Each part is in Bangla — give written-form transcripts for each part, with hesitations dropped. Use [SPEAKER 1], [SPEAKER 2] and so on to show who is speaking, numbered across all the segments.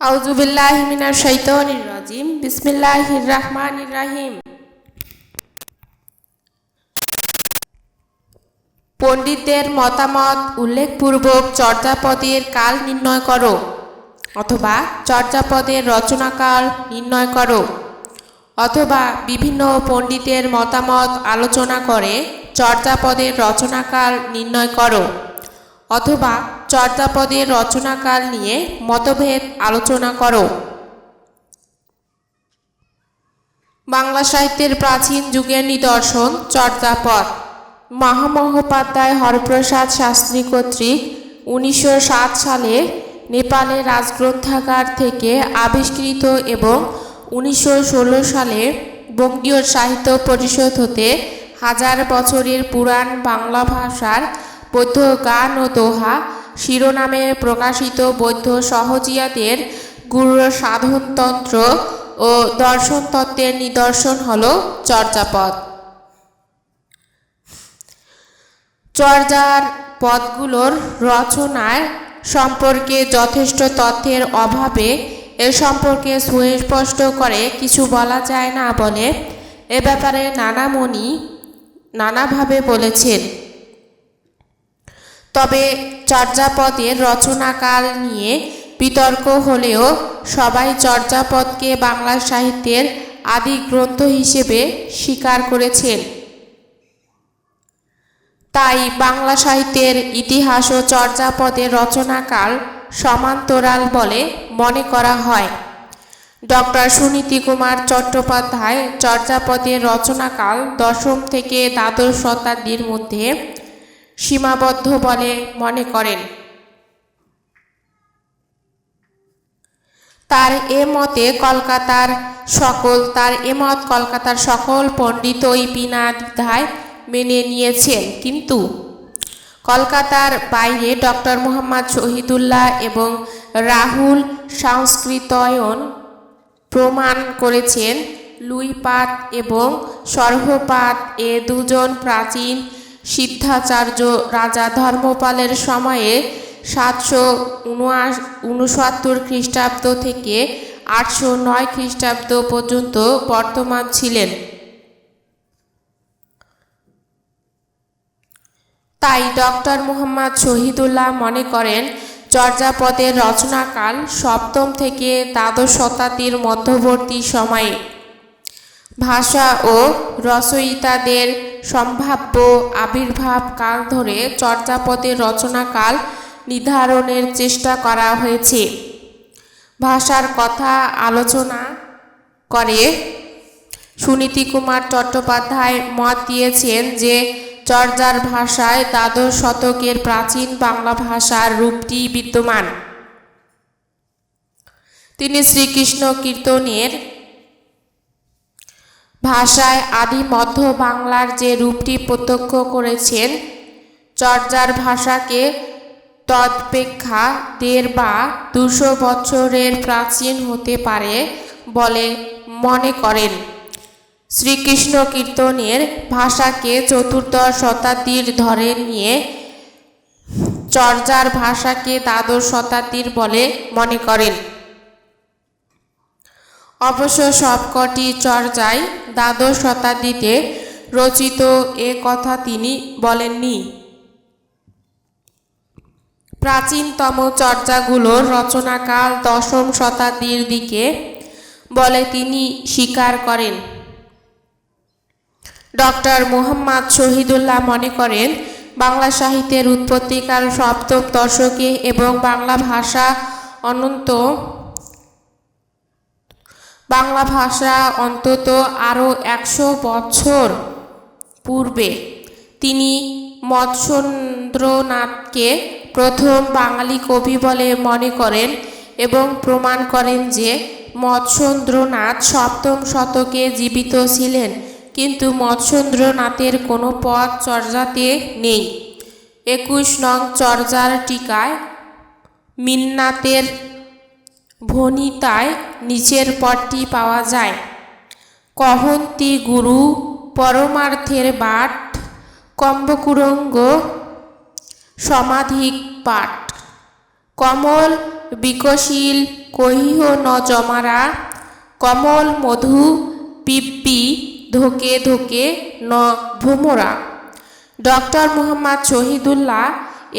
[SPEAKER 1] আউযুবিল্লাহি মিনাশ শাইতানির রাজিম। বিসমিল্লাহির রাহমানির রাহিম। পণ্ডিতদের মতামত উল্লেখপূর্বক চর্যাপদের কাল নির্ণয় করো, অথবা চর্যাপদের রচনাকাল নির্ণয় করো, অথবা বিভিন্ন পণ্ডিতের মতামত আলোচনা করে চর্যাপদের রচনাকাল নির্ণয় করো, অথবা চর্যাপদের রচনাকাল নিয়ে মতভেদ আলোচনা করো। বাংলা সাহিত্যের প্রাচীন যুগের নিদর্শন চর্যাপদ। মহামহোপাধ্যায় হরপ্রসাদ শাস্ত্রী কর্তৃক 1907 সালে নেপালের রাজগ্রন্থাগার থেকে আবিষ্কৃত এবং 1916 সালে বঙ্গীয় সাহিত্য পরিষদ হতে হাজার বছরের পুরাণ বাংলা ভাষার বৌদ্ধ গান ও দোহা শিরোনামে প্রকাশিত বৌদ্ধ সহজিয়াদের গুরু সাধনতন্ত্র ও দর্শনতত্ত্বের নিদর্শন হল চর্যাপদ। চর্যার পদগুলোর রচনায় সম্পর্কে যথেষ্ট তথ্যের অভাবে এ সম্পর্কে সুস্পষ্ট করে কিছু বলা যায় না বলে এ ব্যাপারে নানা মুনি নানাভাবে বলেছেন। তবে চর্যাপদের রচনাকাল নিয়ে বিতর্ক হলেও সবাই চর্যাপদকে বাংলা সাহিত্যের আদি গ্রন্থ হিসেবে স্বীকার করেছেন। তাই বাংলা সাহিত্যের ইতিহাস ও চর্যাপদের রচনাকাল সমান্তরাল বলে মনে করা হয়। ডক্টর সুনীতি কুমার চট্টোপাধ্যায় চর্যাপদের রচনাকাল দশম থেকে দ্বাদশ শতাব্দীর মধ্যে সীমাবদ্ধ বলে মনে করেন। তার এ মত কলকাতার সকল পণ্ডিতই বিনা দ্বিধায় মেনে নিয়েছেন, কিন্তু কলকাতার বাইরে ডক্টর মুহাম্মদ শহীদুল্লাহ এবং রাহুল সংস্কৃতায়ন প্রমাণ করেছেন লুইপাদ এবং সর্বপাদ এ দুজন প্রাচীন সিদ্ধাচার্য রাজা ধর্মপালের সময়ে 769 খ্রিস্টাব্দ থেকে 809 খ্রিস্টাব্দ পর্যন্ত বর্তমান ছিলেন। তাই ডক্টর মুহাম্মদ শহীদুল্লাহ মনে করেন চর্যাপদের রচনাকাল সপ্তম থেকে দ্বাদশ শতাব্দীর মধ্যবর্তী সময়ে। ভাষা ও রচয়িতাদের সম্ভাব্য আবির্ভাব কাল ধরে চর্যাপদের রচনাকাল নির্ধারণের চেষ্টা করা হয়েছে। ভাষার কথা আলোচনা করে সুনীতি কুমার চট্টোপাধ্যায় মত দিয়েছেন যে চর্যার ভাষায় দ্বাদশ শতকের প্রাচীন বাংলা ভাষার রূপটি বিদ্যমান। তিনি শ্রীকৃষ্ণ কীর্তনের ভাষায় আদি মধ্য বাংলার যে রূপটি প্রত্যক্ষ করেছেন, চর্যার ভাষাকে তদপেক্ষা 1.5 বা 200 বছরের প্রাচীন হতে পারে বলে মনে করেন। শ্রীকৃষ্ণ কীর্তনের ভাষাকে চতুর্দশ শতাব্দীর ধরে নিয়ে চর্যার ভাষাকে দ্বাদশ শতাব্দীর বলে মনে করেন। অবশ্য সবকটি চর্যাই দ্বাদশ শতাব্দীতে রচিত এ কথা তিনি বলেননি। প্রাচীনতম চর্যাগুলোর রচনাকাল দশম শতাব্দীর দিকে বলে তিনি স্বীকার করেন। ডক্টর মুহাম্মদ শহীদুল্লাহ মনে করেন বাংলা সাহিত্যের উৎপত্তিকাল সপ্তম দশকে এবং বাংলা ভাষা অন্তত আরও 100 বছর পূর্বে। তিনি মৎস্যেন্দ্রনাথকে প্রথম বাঙালি কবি বলে মনে করেন এবং প্রমাণ করেন যে মৎস্যেন্দ্রনাথ সপ্তম শতকে জীবিত ছিলেন, কিন্তু মৎস্যেন্দ্রনাথের কোনো পদ চর্যাতে নেই। 21 নং চর্যার টিকায় মিন্নাতের ভণিতায় নিচের পদটি পাওয়া যায়: কহন্তি গুরু পরমার্থের বাট, কম্বকুরঙ্গ সমাধিক পাঠ, কমল বিকশিল কহিহ ন জমারা, কমল মধু পিপ্পি ধোকে ধোকে ন ভ্রমরা। ডক্টর মুহাম্মদ শহীদুল্লাহ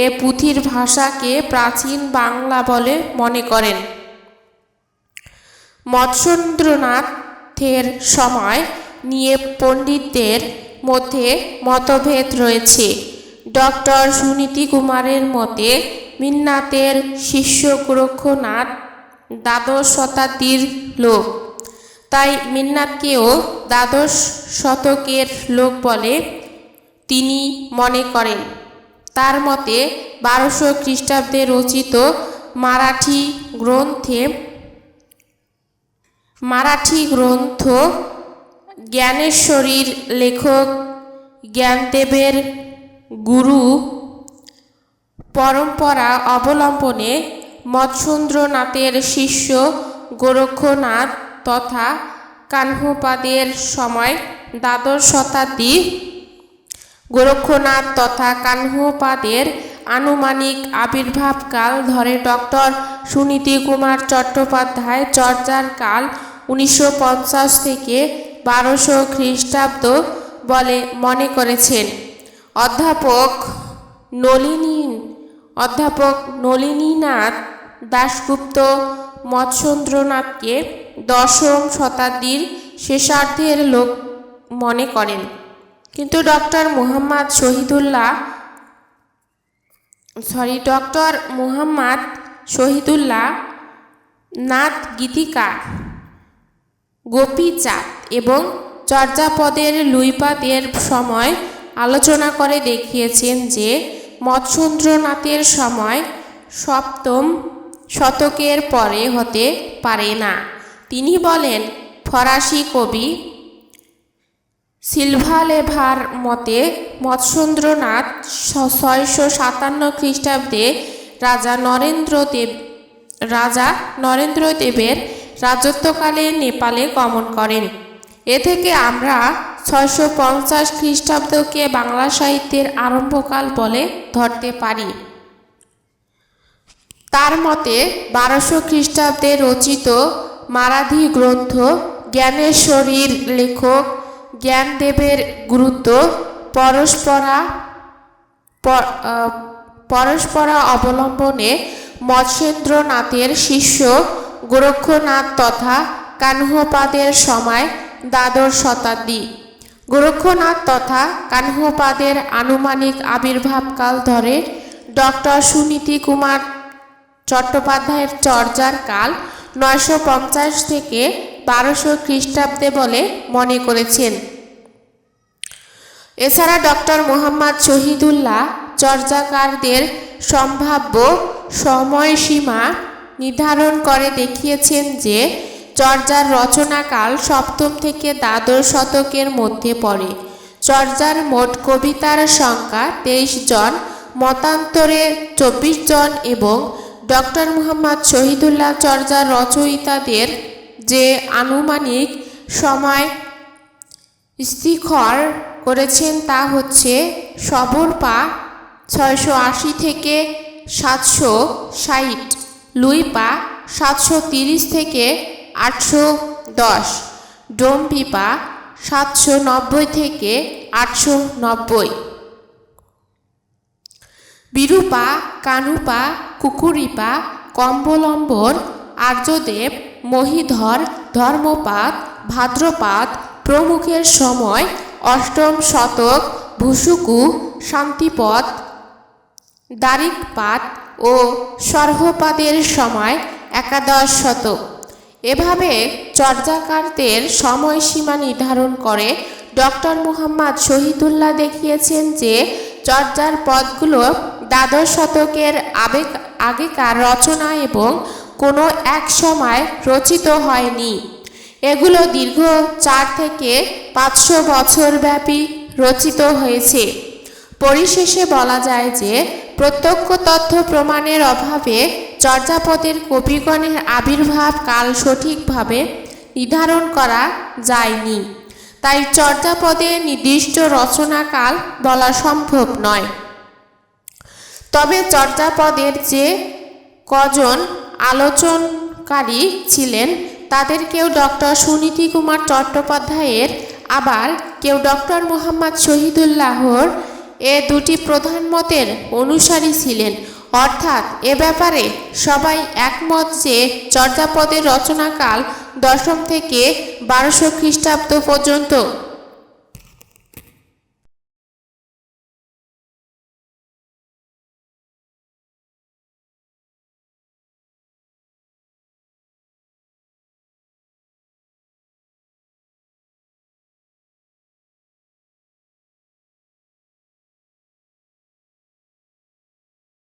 [SPEAKER 1] এ পুঁথির ভাষাকে প্রাচীন বাংলা বলে মনে করেন। মৎস্যেন্দ্রনাথের সময় নিয়ে পণ্ডিতদের মধ্যে মতভেদ রয়েছে। ডক্টর সুনীতি কুমারের মতে মিন্নাতের শিষ্য গোরক্ষনাথ দ্বাদশ শতাব্দীর লোক, তাই মিন্নাতকেও দ্বাদশ শতকের লোক বলে তিনি মনে করেন। তার মতে 1200 খ্রিস্টাব্দে রচিত মারাঠি গ্রন্থ জ্ঞানেশ্বরীর লেখক জ্ঞানদেবের গুরু পরম্পরা অবলম্বনে মৎস্যেন্দ্রনাথের শিষ্য গোরক্ষনাথ তথা কাহ্নপাদের সময় দ্বাদশ শতাব্দী, গোরক্ষনাথ তথা কাহ্নপাদের আনুমানিক আবির্ভাবকাল ধরে ডক্টর সুনীতি কুমার চট্টোপাধ্যায় চর্যার কাল 1950 থেকে 1200 খ্রিস্টাব্দ বলে মনে করেছেন। অধ্যাপক নলিনীনাথ দাশগুপ্ত মৎস্যেন্দ্রনাথকে দশম শতাব্দীর শেষার্ধের লোক মনে করেন, কিন্তু ডক্টর মুহাম্মদ শহীদুল্লাহ নাথ গীতিকার গোপীচাঁদ এবং চর্যাপদের লুইপাদের সময় আলোচনা করে দেখিয়েছেন যে মৎস্যেন্দ্রনাথের সময় সপ্তম শতকের পরে হতে পারে না। তিনি বলেন, ফরাসি কবি সিলভালেভার মতে মৎস্যেন্দ্রনাথ 657 খ্রিস্টাব্দে রাজা নরেন্দ্রদেবের রাজত্বকালে নেপালে গমন করেন। এ থেকে আমরা 650 খ্রিস্টাব্দকে বাংলা সাহিত্যের আরম্ভকাল বলে ধরতে পারি। তার মতে 1200 খ্রিস্টাব্দে রচিত মারাঠি গ্রন্থ জ্ঞানেশ্বরীর লেখক জ্ঞানদেবের গুরুত্ব পরস্পরা অবলম্বনে মৎস্যেন্দ্রনাথের শিষ্য গোরক্ষনাথ তথা কাহ্নপাদের সময় দ্বাদশ শতাব্দী, গোরক্ষনাথ তথা কাহ্নপাদের আনুমানিক আবির্ভাবকাল ধরে ডক্টর সুনীতি কুমার চট্টোপাধ্যায়ের চর্যার কাল 950 থেকে 1200 খ্রিস্টাব্দে বলে মনে করেছেন। এছাড়া ডক্টর মুহাম্মদ শহীদুল্লাহ চর্যাকারদের সম্ভাব্য সময়সীমা নির্ধারণ করে দেখিয়েছেন যে চর্যার রচনাকাল সপ্তম থেকে দ্বাদশ শতকের মধ্যে পড়ে। চর্যার মোট কবিতার সংখ্যা 23 জন, মতান্তরে 24 জন এবং ডক্টর মুহাম্মদ শহীদুল্লাহ চর্যার রচয়িতাদের যে আনুমানিক সময় স্থির করেছেন তা হচ্ছে সবরপা 680 থেকে 760, লুইপা 730 থেকে 810, ডোমপিপা 790 থেকে 890, বিরূপা, কানুপা, কুকুরিপা, কম্বলম্বর, আর্যদেব, মহীধর, ধর্মপাদ, ভাদ্রপাদ প্রমুখের সময় অষ্টম শতক, ভুসুকু, শান্তিপদ, দারিকপাদ ও সর্বপাদের সময় একাদশ শতক। এভাবে চর্যাকারদের সময়সীমা নির্ধারণ করে ডক্টর মুহাম্মদ শহীদুল্লাহ দেখিয়েছেন যে চর্যার পদগুলো দ্বাদশ শতকের আগেকার রচনা এবং কোনো এক সময় রচিত হয়নি। এগুলো দীর্ঘ 4 থেকে 500 বছর ব্যাপী রচিত হয়েছে। পরিশেষে বলা যায় যে প্রত্যক্ষ তথ্য প্রমাণের অভাবে চর্যাপদের কবিগণের আবির্ভাব কাল সঠিকভাবে নির্ধারণ করা যায়নি, তাই চর্যাপদের নির্দিষ্ট রচনাকাল বলা সম্ভব নয়। তবে চর্যাপদের যে কজন আলোচনকারী ছিলেন। তাদের কেউ ডক্টর সুনীতি কুমার চট্টোপাধ্যায়ের, আবার কেউ ডক্টর মোহাম্মদ শহীদুল্লাহর এ দুটি প্রধান মতের অনুসারী ছিলেন। অর্থাৎ এ ব্যাপারে সবাই একমত যে চর্যাপদের রচনাকাল 10ম থেকে 1200 খ্রিস্টাব্দ পর্যন্ত।